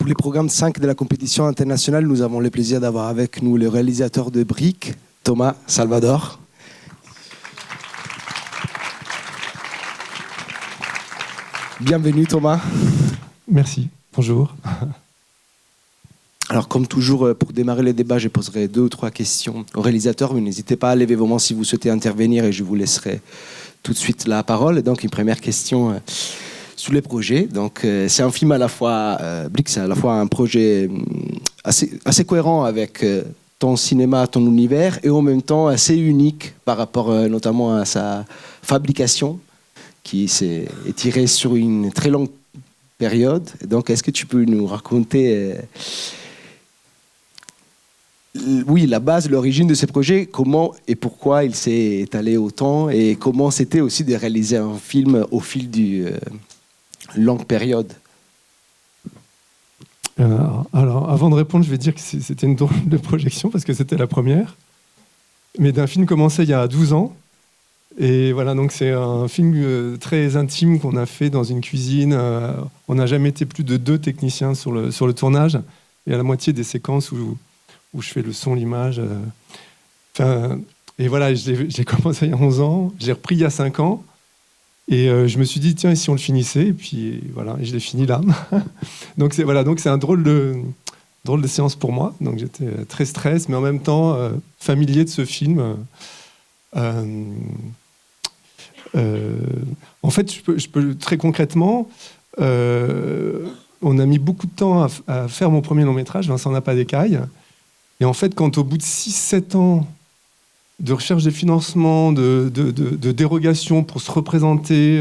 Pour les programmes 5 de la compétition internationale, nous avons le plaisir d'avoir avec nous le réalisateur de Brick, Thomas Salvador. Bienvenue Thomas. Merci, bonjour. Alors comme toujours, pour démarrer le débat, je poserai 2 ou 3 questions au réalisateur, mais n'hésitez pas à lever vos mains si vous souhaitez intervenir et je vous laisserai tout de suite la parole. Et donc une première question sur les projets. Donc c'est un film à la fois, Brick, c'est à la fois un projet assez cohérent avec ton cinéma, ton univers, et en même temps assez unique par rapport notamment à sa fabrication, qui s'est étirée sur une très longue période. Donc est-ce que tu peux nous raconter la base, l'origine de ce projet, comment et pourquoi il s'est étalé autant, et comment c'était aussi de réaliser un film au fil d'une longue période? Alors, avant de répondre, je vais dire que c'était une drôle de projection, parce que c'était la première, mais d'un film commencé il y a 12 ans. Et voilà, donc c'est un film très intime qu'on a fait dans une cuisine. On n'a jamais été plus de 2 techniciens sur le tournage, et à la moitié des séquences où je fais le son, l'image. Et voilà, j'ai commencé il y a 11 ans, j'ai repris il y a 5 ans, et je me suis dit, tiens, et si on le finissait? Et puis voilà, et je l'ai fini là. Donc c'est un drôle de séance pour moi. Donc j'étais très stress, mais en même temps familier de ce film. En fait, je peux très concrètement, on a mis beaucoup de temps à faire mon premier long métrage, Vincent n'a pas d'écaille. Et en fait, quand au bout de 6-7 ans de recherche de financement, de dérogation pour se représenter,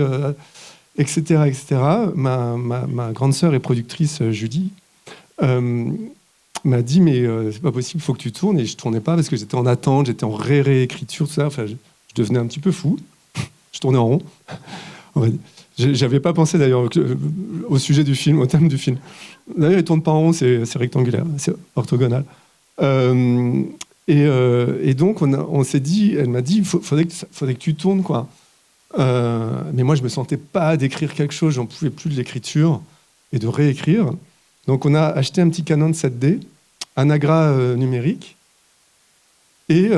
etc., ma grande sœur et productrice, Julie, m'a dit, mais c'est pas possible, il faut que tu tournes. Et je tournais pas parce que j'étais en attente, j'étais en réécriture, tout ça. Enfin, je devenais un petit peu fou. Je tournais en rond. J'avais pas pensé d'ailleurs au sujet du film, au thème du film. D'ailleurs, il tourne pas en rond, c'est rectangulaire, c'est orthogonal. Et donc on s'est dit, elle m'a dit, il faudrait que tu tournes, quoi. Mais moi je me sentais pas d'écrire quelque chose, j'en pouvais plus de l'écriture et de réécrire. Donc on a acheté un petit Canon 7D, Anagra numérique, et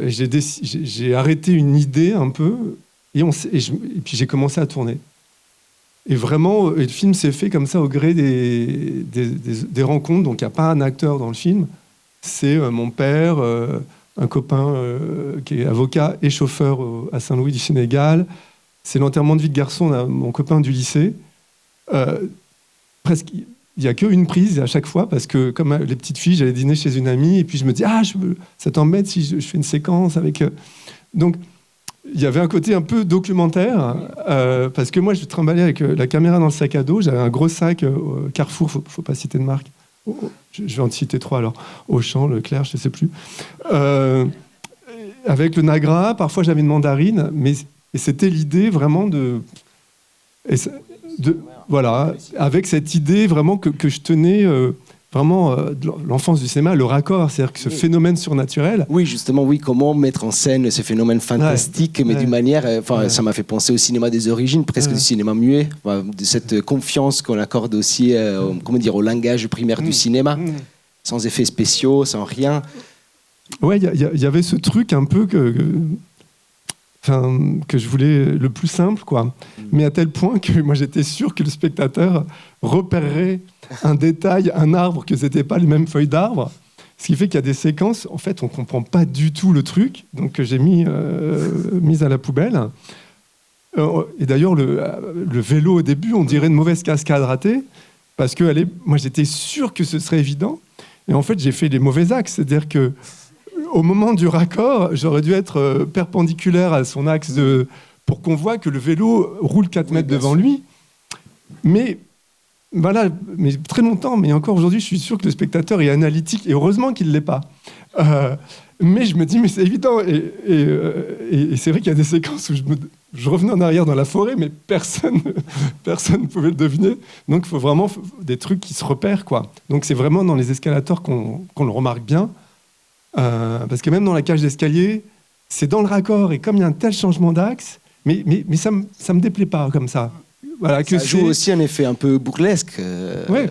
j'ai arrêté une idée un peu, et puis j'ai commencé à tourner. Et vraiment, le film s'est fait comme ça au gré des rencontres. Donc il n'y a pas un acteur dans le film. C'est mon père, un copain qui est avocat et chauffeur à Saint-Louis du Sénégal. C'est l'enterrement de vie de garçon d'un mon copain du lycée. Presque, il n'y a qu'une prise à chaque fois, parce que comme les petites filles, j'allais dîner chez une amie, et puis je me dis, ça t'embête si je fais une séquence avec... Donc, il y avait un côté un peu documentaire, parce que moi, je trimballais avec la caméra dans le sac à dos. J'avais un gros sac Carrefour, faut pas citer de marque. Je vais en citer 3 alors. Auchan, Leclerc, je ne sais plus. Avec le Nagra, parfois j'avais une mandarine, et c'était l'idée vraiment voilà, avec cette idée vraiment que je tenais vraiment de l'enfance du cinéma, le raccord, c'est-à-dire que ce phénomène surnaturel. Oui, justement, oui, comment mettre en scène ce phénomène fantastique, mais d'une manière, ça m'a fait penser au cinéma des origines, presque du cinéma muet, de cette confiance qu'on accorde aussi, au langage primaire du cinéma, sans effets spéciaux, sans rien. Ouais, il y avait ce truc un peu que je voulais le plus simple, quoi. Mais à tel point que moi j'étais sûr que le spectateur repérerait un détail, un arbre, que c'était pas les mêmes feuilles d'arbre. Ce qui fait qu'il y a des séquences, en fait, on comprend pas du tout le truc, donc que j'ai mis à la poubelle. Et d'ailleurs, le vélo au début, on dirait une mauvaise cascade ratée, parce que moi j'étais sûr que ce serait évident, et en fait j'ai fait les mauvais axes, c'est-à-dire que au moment du raccord, j'aurais dû être perpendiculaire à son axe pour qu'on voit que le vélo roule 4 mètres devant lui. Mais voilà, mais très longtemps, mais encore aujourd'hui, je suis sûr que le spectateur est analytique, et heureusement qu'il ne l'est pas. Mais je me dis, mais c'est évident. Et c'est vrai qu'il y a des séquences où je revenais en arrière dans la forêt, mais personne ne pouvait le deviner. Donc il faut vraiment des trucs qui se repèrent, quoi. Donc c'est vraiment dans les escalators qu'on le remarque bien. Parce que même dans la cage d'escalier, c'est dans le raccord, et comme il y a un tel changement d'axe, mais ça me déplaît pas comme ça. Voilà, ça joue aussi un effet un peu burlesque. Ouais.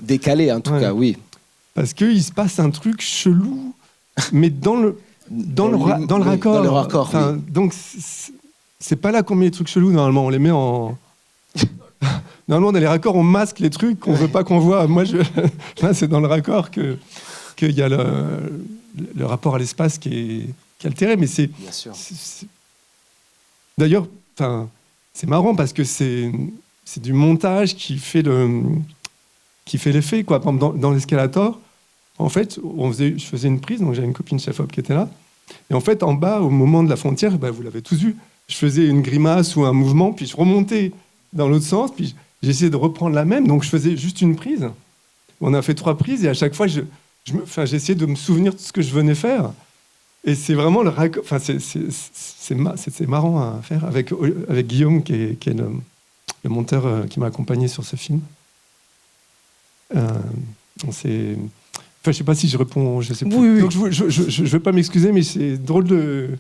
Décalé, en tout Ouais. cas, oui. Parce qu'il se passe un truc chelou, mais dans le raccord. Dans le raccord, Enfin, oui. donc, c'est pas là qu'on met les trucs chelous, normalement. On les met en... Normalement, dans les raccords, on masque les trucs qu'on veut pas qu'on voit. Moi, là, c'est dans le raccord qu'il y a le rapport à l'espace qui est altéré. Mais c'est... Bien sûr. D'ailleurs, enfin, c'est marrant parce que c'est du montage qui fait l'effet, quoi. Par exemple, dans l'escalator, en fait, je faisais une prise, donc j'avais une copine chef-op qui était là. Et en fait, en bas, au moment de la frontière, vous l'avez tous vu, je faisais une grimace ou un mouvement, puis je remontais dans l'autre sens, puis j'essayais de reprendre la même, donc je faisais juste une prise. On a fait 3 prises, et à chaque fois, j'essayais de me souvenir de ce que je venais faire. Et c'est vraiment le raccord. Enfin, c'est marrant à faire avec Guillaume, qui est le monteur qui m'a accompagné sur ce film. Enfin, je sais pas si je réponds, je sais plus. Oui. Donc je vais pas m'excuser, mais c'est drôle de.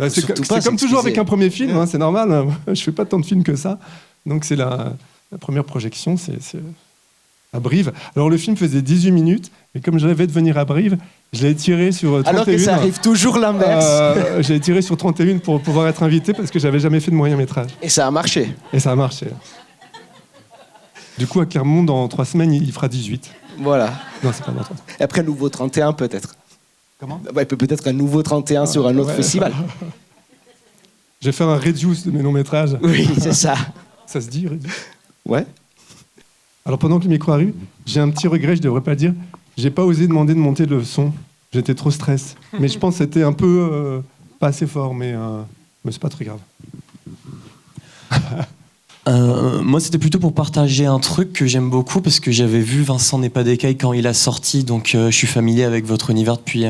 C'est comme toujours avec un premier film, hein, c'est normal. Hein. Je fais pas tant de films que ça. Donc c'est la première projection, c'est à Brive. Alors le film faisait 18 minutes, mais comme je rêvais de venir à Brive, je l'ai tiré sur 31. Alors que ça arrive toujours l'inverse. J'ai tiré sur 31 pour pouvoir être invité parce que j'avais jamais fait de moyen métrage. Et ça a marché. Et ça a marché. Du coup, à Clermont, dans 3 semaines, il fera 18. Voilà. Non, c'est pas dans 3. Et après, nouveau 31, peut-être. Comment ? Ouais, peut-être un nouveau 31 sur un autre festival. Je vais faire un reduce de mes longs métrages. Oui, c'est ça. Ça se dit, reduce ? Ouais. Alors, pendant que le micro arrive, j'ai un petit regret, je devrais pas le dire. J'ai pas osé demander de monter le son. J'étais trop stress. Mais je pense que c'était un peu pas assez fort, mais c'est pas très grave. Moi, c'était plutôt pour partager un truc que j'aime beaucoup parce que j'avais vu Vincent n'est pas d'écaille quand il a sorti, donc je suis familier avec votre univers depuis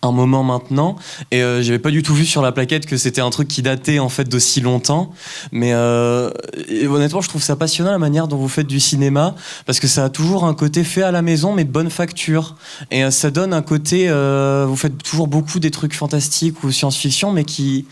un moment maintenant, et j'avais pas du tout vu sur la plaquette que c'était un truc qui datait en fait d'aussi longtemps, mais et honnêtement je trouve ça passionnant la manière dont vous faites du cinéma, parce que ça a toujours un côté fait à la maison mais de bonne facture, et ça donne un côté, vous faites toujours beaucoup des trucs fantastiques ou science-fiction mais qui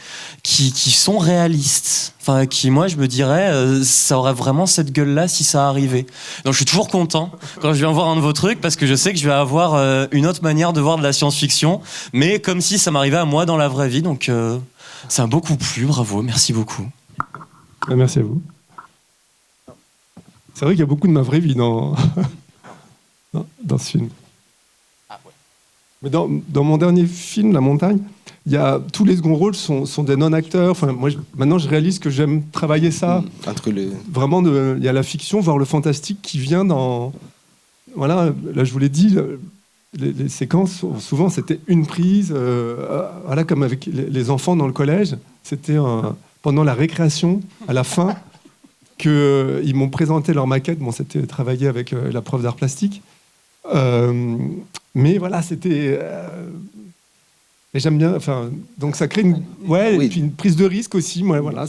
sont réalistes, enfin qui, moi je me dirais ça aurait vraiment cette gueule là si ça arrivait. Donc je suis toujours content quand je viens voir un de vos trucs parce que je sais que je vais avoir une autre manière de voir de la science-fiction, mais comme si ça m'arrivait à moi dans la vraie vie. Donc ça m'a beaucoup plu, bravo, merci beaucoup. Merci à vous. C'est vrai qu'il y a beaucoup de ma vraie vie dans ce film. Mais dans mon dernier film, La Montagne, tous les seconds rôles sont des non-acteurs. Enfin, moi, maintenant, je réalise que j'aime travailler ça. Vraiment, il y a la fiction, voire le fantastique qui vient dans... Voilà, là, je vous l'ai dit, les séquences, souvent, c'était une prise. Voilà, comme avec les enfants dans le collège. C'était pendant la récréation, à la fin, qu'ils m'ont présenté leur maquette. Bon, c'était travaillé avec la prof d'art plastique. Mais voilà, c'était... Et j'aime bien... Enfin, donc ça crée et puis une prise de risque aussi. Ouais, voilà,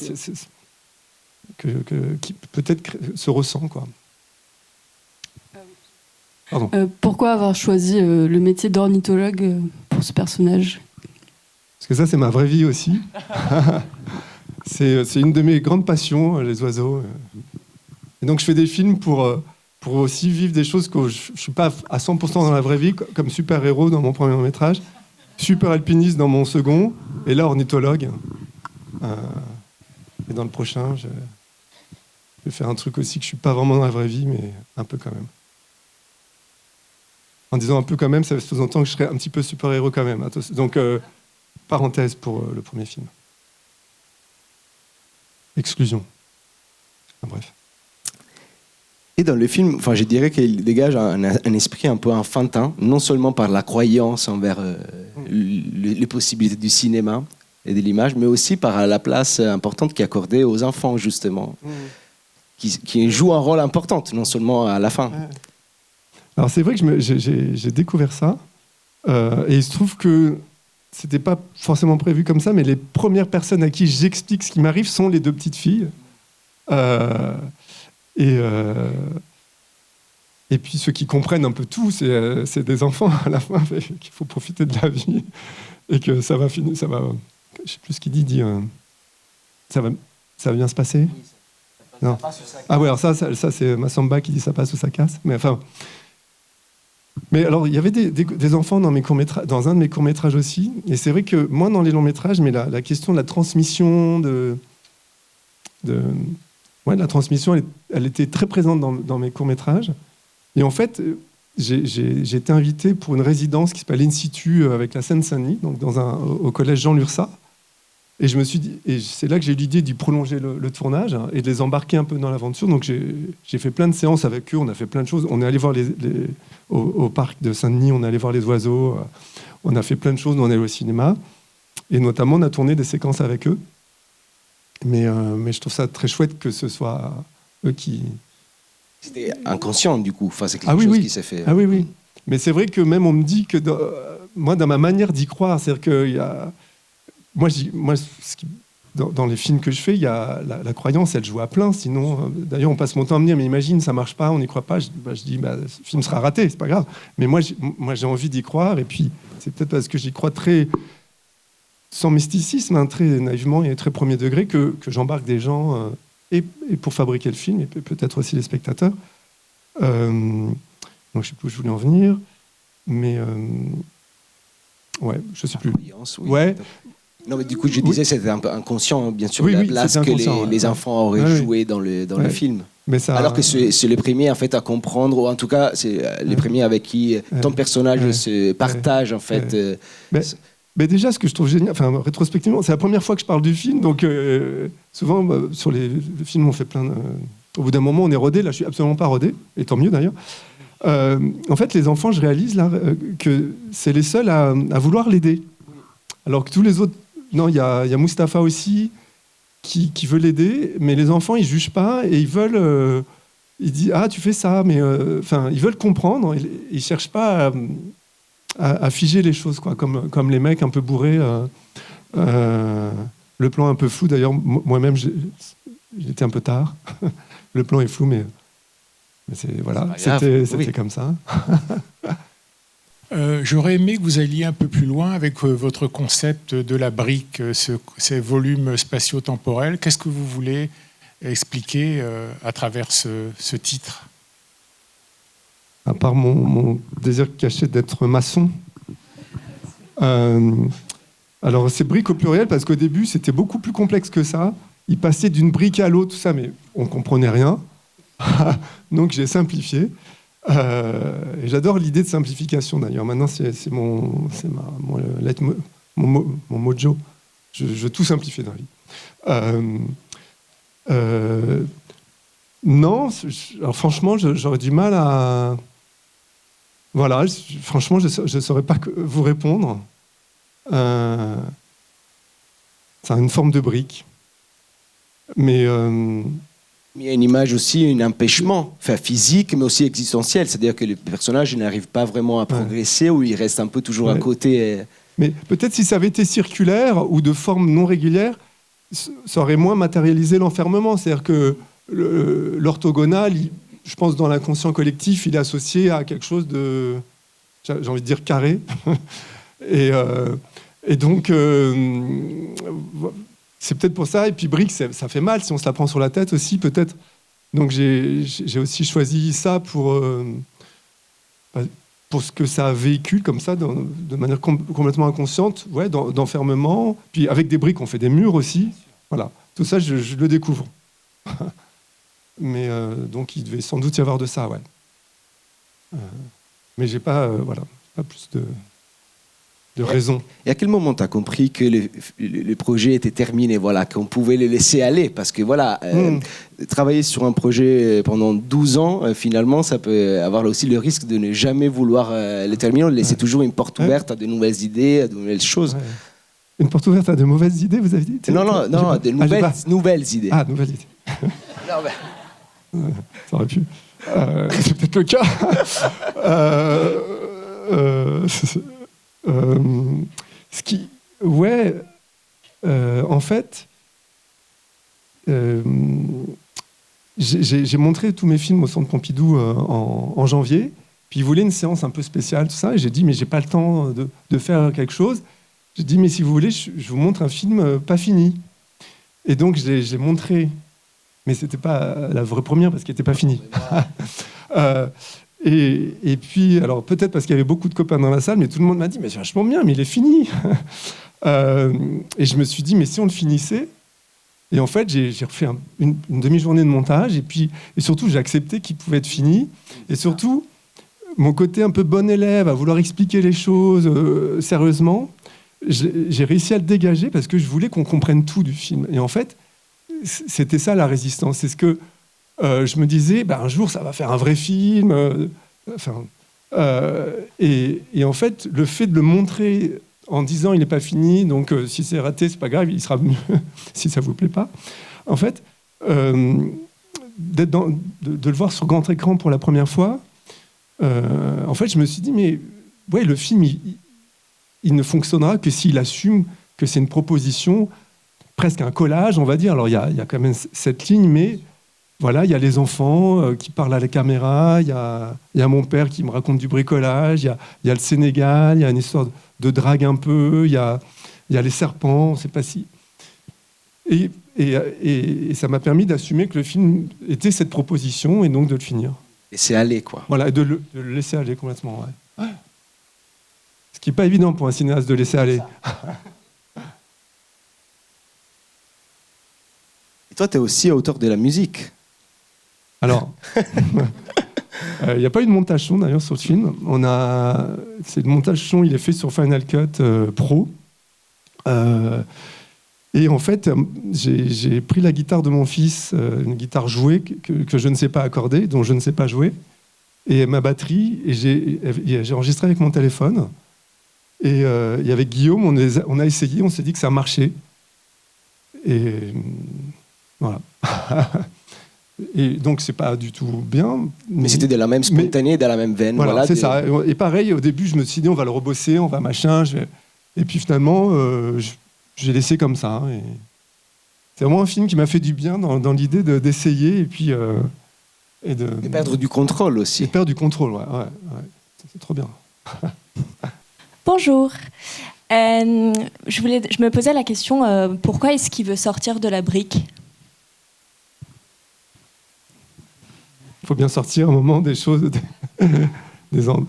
qui peut-être se ressent, quoi. Pardon. Pourquoi avoir choisi le métier d'ornithologue pour ce personnage ? Parce que ça, c'est ma vraie vie aussi. C'est une de mes grandes passions, les oiseaux. Et donc, je fais des films pour aussi vivre des choses que je ne suis pas à 100% dans la vraie vie, comme super-héros dans mon premier métrage, super-alpiniste dans mon second, et là, ornithologue. Et dans le prochain, je vais faire un truc aussi que je ne suis pas vraiment dans la vraie vie, mais un peu quand même. En disant un peu quand même, ça sous-entend que je serais un petit peu super-héros quand même. Donc, parenthèse pour le premier film. Exclusion. Enfin, bref. Et dans le film, je dirais qu'il dégage un esprit un peu enfantin, non seulement par la croyance envers les possibilités du cinéma et de l'image, mais aussi par la place importante qui est accordée aux enfants, justement, qui jouent un rôle important, non seulement à la fin. Alors c'est vrai que j'ai découvert ça, et il se trouve que c'était pas forcément prévu comme ça, mais les premières personnes à qui j'explique ce qui m'arrive sont les 2 petites filles. Et puis ceux qui comprennent un peu tout, c'est des enfants à la fin, qu'il faut profiter de la vie et que ça va finir, je sais plus ce qu'il dit, ça va bien se passer. Non. Ah ouais, alors ça c'est Massamba qui dit ça passe ou ça casse. Mais enfin. Mais alors, il y avait des enfants dans un de mes courts-métrages aussi. Et c'est vrai que, moins dans les longs-métrages, mais la question de la transmission, de la transmission, elle était très présente dans mes courts-métrages. Et en fait, j'ai été invité pour une résidence qui s'appelle In situ avec la Seine-Saint-Denis, donc au collège Jean Lurçat. Et je me suis dit, et c'est là que j'ai eu l'idée d'y prolonger le tournage et de les embarquer un peu dans l'aventure. Donc j'ai fait plein de séances avec eux, on a fait plein de choses. On est allé voir au parc de Saint-Denis, on est allé voir les oiseaux, on a fait plein de choses, on est allé au cinéma. Et notamment, on a tourné des séquences avec eux. Mais je trouve ça très chouette que ce soit eux qui... C'était inconscient, du coup. Enfin, c'est quelque chose qui s'est fait. Ah oui, oui. Mais c'est vrai que même on me dit que, moi, dans ma manière d'y croire, c'est-à-dire qu'il y a... Moi, dans les films que je fais, il y a la croyance, elle joue à plein. Sinon, d'ailleurs, on passe mon temps à me dire, mais imagine, ça marche pas, on n'y croit pas. Je dis, ce film sera raté, c'est pas grave. Mais moi, j'ai envie d'y croire. Et puis, c'est peut-être parce que j'y crois très, sans mysticisme, très naïvement et très premier degré, que j'embarque des gens et pour fabriquer le film, et peut-être aussi les spectateurs. Donc, je sais plus où je voulais en venir, mais ouais, je sais plus. Oui. Ouais. Non, mais du coup, je disais, c'était un peu inconscient, bien sûr, Oui, la oui, place c'était que inconscient, les enfants auraient joué dans le film. Mais ça... Alors que c'est les premiers, en fait, à comprendre, ou en tout cas, c'est les premiers avec qui ton personnage se partage, en fait. Mais déjà, ce que je trouve génial, enfin, rétrospectivement, c'est la première fois que je parle du film, donc souvent, sur les films, on fait plein de... Au bout d'un moment, on est rodé. Là, je suis absolument pas rodé, et tant mieux, d'ailleurs. En fait, les enfants, je réalise là que c'est les seuls à vouloir l'aider. Alors que tous les autres... Non, il y a Mustapha aussi qui veut l'aider, mais les enfants, ils jugent pas et ils veulent... ils disent, ah, tu fais ça, mais... Enfin, ils veulent comprendre. Ils cherchent pas à figer les choses, quoi, comme les mecs un peu bourrés. Le plan un peu flou, d'ailleurs, moi-même, j'étais un peu tard. Le plan est flou, mais voilà, c'était comme ça. J'aurais aimé que vous alliez un peu plus loin avec votre concept de la brique, ces volumes spatio-temporels. Qu'est-ce que vous voulez expliquer à travers ce titre ? À part mon désir caché d'être maçon. Alors, c'est brique au pluriel parce qu'au début, c'était beaucoup plus complexe que ça. Il passait d'une brique à l'autre, tout ça, mais on ne comprenait rien. Donc, j'ai simplifié. Et j'adore l'idée de simplification, d'ailleurs. Maintenant, c'est mon mojo. Je veux tout simplifier dans la vie. Non, alors franchement, j'aurais du mal à... Voilà, franchement, je ne saurais pas vous répondre. C'est une forme de brique. Mais... Il y a une image aussi, un empêchement, enfin physique, mais aussi existentiel. C'est-à-dire que les personnages n'arrivent pas vraiment à progresser ou ils restent un peu toujours à côté. Mais peut-être si ça avait été circulaire ou de forme non régulière, ça aurait moins matérialisé l'enfermement. C'est-à-dire que l'orthogonal, je pense, dans l'inconscient collectif, il est associé à quelque chose de, j'ai envie de dire, carré. Et donc... c'est peut-être pour ça. Et puis brique, ça fait mal si on se la prend sur la tête aussi, peut-être. Donc j'ai aussi choisi ça pour ce que ça véhicule comme ça, de manière complètement inconsciente, d'enfermement. Puis avec des briques, on fait des murs aussi. Voilà. Tout ça, je le découvre. Mais donc il devait sans doute y avoir de ça, ouais. Mais j'ai pas, pas plus de raison. Et à quel moment tu as compris que le projet était terminé, qu'on pouvait le laisser aller? Parce que travailler sur un projet pendant 12 ans, finalement, ça peut avoir aussi le risque de ne jamais vouloir le terminer. On laisser toujours une porte ouverte à de nouvelles idées, à de nouvelles choses. Ouais. Une porte ouverte à de mauvaises idées, vous avez dit? Non, de nouvelles idées. Ah, nouvelles idées. Ça aurait pu. C'est peut-être le cas. En fait, j'ai montré tous mes films au Centre Pompidou en janvier, puis ils voulaient une séance un peu spéciale, tout ça, et j'ai dit, mais j'ai pas le temps de faire quelque chose. J'ai dit, mais si vous voulez, je vous montre un film pas fini. Et donc, je l'ai montré, mais c'était pas la vraie première parce qu'elle n'était pas finie. Et puis, alors peut-être parce qu'il y avait beaucoup de copains dans la salle, mais tout le monde m'a dit, mais c'est vachement bien, mais il est fini. Et je me suis dit, mais si on le finissait. Et en fait, j'ai refait une demi-journée de montage, et surtout, j'ai accepté qu'il pouvait être fini. Et surtout, mon côté un peu bon élève, à vouloir expliquer les choses sérieusement, j'ai réussi à le dégager parce que je voulais qu'on comprenne tout du film. Et en fait, c'était ça la résistance. C'est ce que je me disais, un jour, ça va faire un vrai film. Et en fait, le fait de le montrer en disant il n'est pas fini, donc si c'est raté, c'est pas grave, il sera mieux si ça vous plaît pas. En fait, de le voir sur grand écran pour la première fois, en fait, je me suis dit, mais ouais, le film, il ne fonctionnera que s'il assume que c'est une proposition, presque un collage, on va dire. Alors, il y a quand même cette ligne, mais voilà, il y a les enfants qui parlent à la caméra, il y a mon père qui me raconte du bricolage, il y a le Sénégal, il y a une histoire de drague un peu, il y a les serpents, on ne sait pas si... Et ça m'a permis d'assumer que le film était cette proposition et donc de le finir. Laisser aller, quoi. Voilà, de le laisser aller complètement, ouais. Ce qui n'est pas évident pour un cinéaste de laisser aller. Et toi, tu es aussi auteur de la musique. Alors, il n'y a pas eu de montage son d'ailleurs sur le film. C'est le montage son, il est fait sur Final Cut Pro. Et en fait, j'ai pris la guitare de mon fils, une guitare jouée que je ne sais pas accorder, dont je ne sais pas jouer, et ma batterie, et j'ai enregistré avec mon téléphone. Et avec Guillaume, on a essayé, on s'est dit que ça marchait. Et voilà. Et donc, c'est pas du tout bien. Mais c'était de la même spontanée, de la même veine. Voilà, c'est ça. Et pareil, au début, je me suis dit, on va le rebosser, on va machin. Et puis finalement, j'ai laissé comme ça. Et c'est vraiment un film qui m'a fait du bien dans l'idée d'essayer et puis... et de perdre du contrôle aussi. Et perdre du contrôle, ouais. C'est trop bien. Bonjour. Je me posais la question, pourquoi est-ce qu'il veut sortir de la brique ? Il faut bien sortir un moment des choses, des ondes.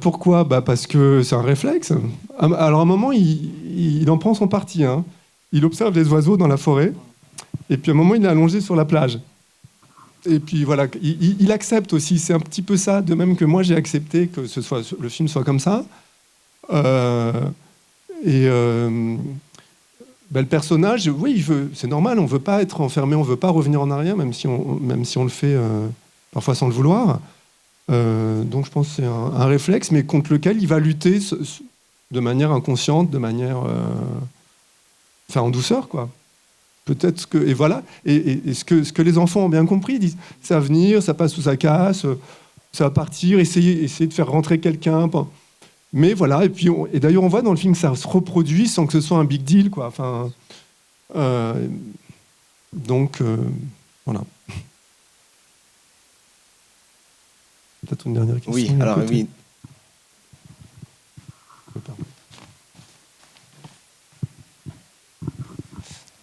Pourquoi ? Parce que c'est un réflexe. Alors à un moment, il en prend son parti. Hein. Il observe les oiseaux dans la forêt, et puis à un moment, il est allongé sur la plage. Et puis voilà, il accepte aussi. C'est un petit peu ça, de même que moi, j'ai accepté que le film soit comme ça. Le personnage, oui, c'est normal, on ne veut pas être enfermé, on ne veut pas revenir en arrière, même si on le fait parfois sans le vouloir. Donc je pense que c'est un réflexe, mais contre lequel il va lutter de manière inconsciente, de manière... en douceur, quoi. Peut-être que... Et voilà. Et ce que les enfants ont bien compris, ils disent, ça va venir, ça passe sous sa casse, ça va partir, essayer de faire rentrer quelqu'un... Mais voilà, et d'ailleurs on voit dans le film que ça se reproduit sans que ce soit un big deal, quoi. Donc voilà. Peut-être une dernière question. Oui, alors oui.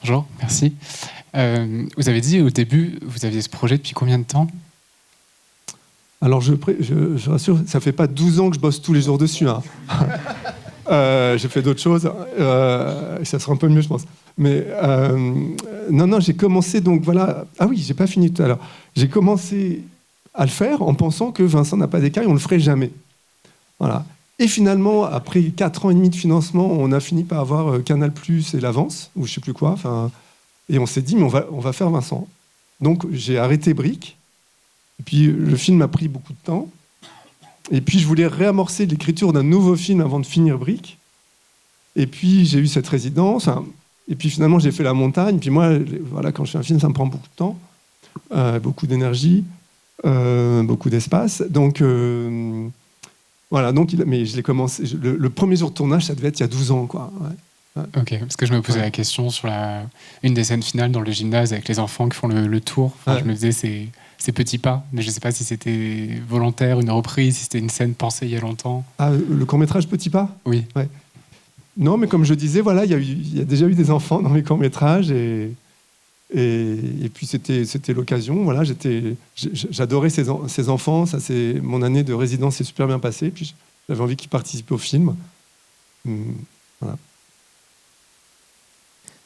Bonjour, merci. Vous avez dit au début, vous aviez ce projet depuis combien de temps ? Alors, je rassure, ça fait pas 12 ans que je bosse tous les jours dessus. Hein. J'ai fait d'autres choses. Ça sera un peu mieux, je pense. Mais non, j'ai commencé, donc voilà. Ah oui, j'ai pas fini tout à l'heure. J'ai commencé à le faire en pensant que Vincent n'a pas d'écaille, on le ferait jamais. Voilà. Et finalement, après 4 ans et demi de financement, on a fini par avoir Canal+ et l'Avance, ou je sais plus quoi. Et on s'est dit, mais on va faire Vincent. Donc, j'ai arrêté Brick. Et puis le film a pris beaucoup de temps. Et puis je voulais réamorcer l'écriture d'un nouveau film avant de finir Brick. Et puis j'ai eu cette résidence. Et puis finalement j'ai fait La Montagne. Puis moi, voilà, quand je fais un film, ça me prend beaucoup de temps, beaucoup d'énergie, beaucoup d'espace. Donc voilà. Mais je l'ai commencé. Le premier jour de tournage, ça devait être il y a 12 ans, quoi. Ouais. Ok, parce que je me posais la question sur une des scènes finales dans le gymnase avec les enfants qui font le tour. Je me disais ces petits pas, mais je ne sais pas si c'était volontaire, une reprise, si c'était une scène pensée il y a longtemps. Ah, le court-métrage Petits pas ? Oui. Ouais. Non, mais comme je disais, voilà, il y a déjà eu des enfants dans mes courts-métrages et Et puis c'était l'occasion. Voilà, j'adorais ces enfants. Ça, mon année de résidence s'est super bien passée. Puis j'avais envie qu'ils participent au film. Voilà.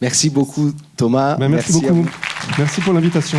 Merci beaucoup, Thomas. Merci beaucoup. Merci pour l'invitation.